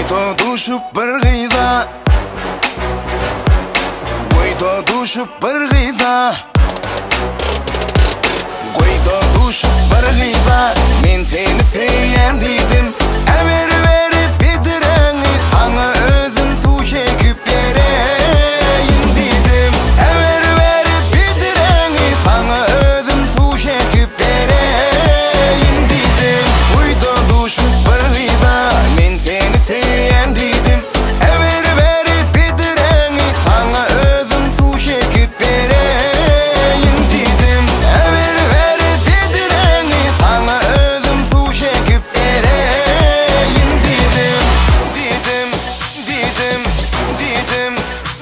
Koyda düşüp bir gıyda, koyda düşüp bir gıyda, koyda düşüp bir gıyda. Men seni seyen dedim, ever verip bitireni sana özüm su çekip vereyim dedim. Ever verip bitireni sana özüm su çekip vereyim dedim. Koyda düşüp bir gıyda, men seni seyen dedim. Ever verip bitireni sana özüm su çekip vereyim dedim. Ever verip bitireni sana özüm su çekip vereyim dedim. Dedim, dedim, dedim, dedim,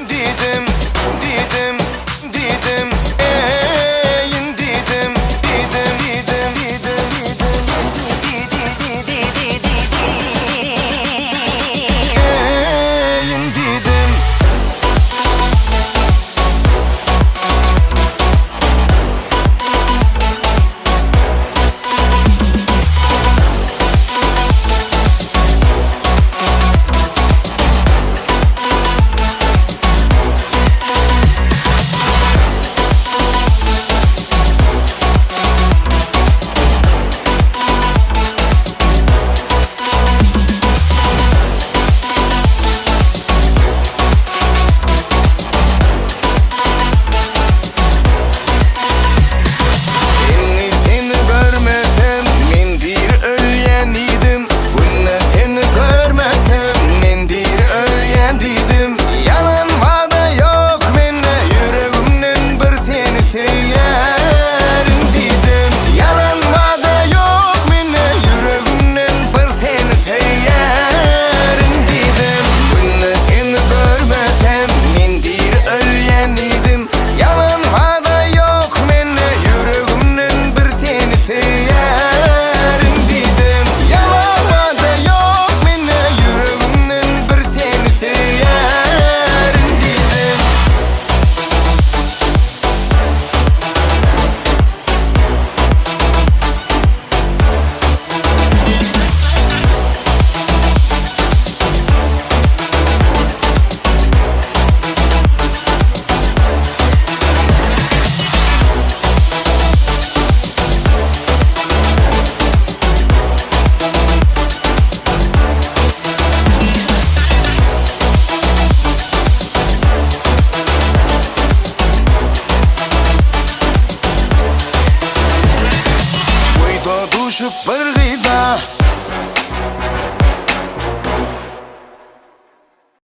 dedim, dedim, dedim, dedim, düşüp bir gıyda.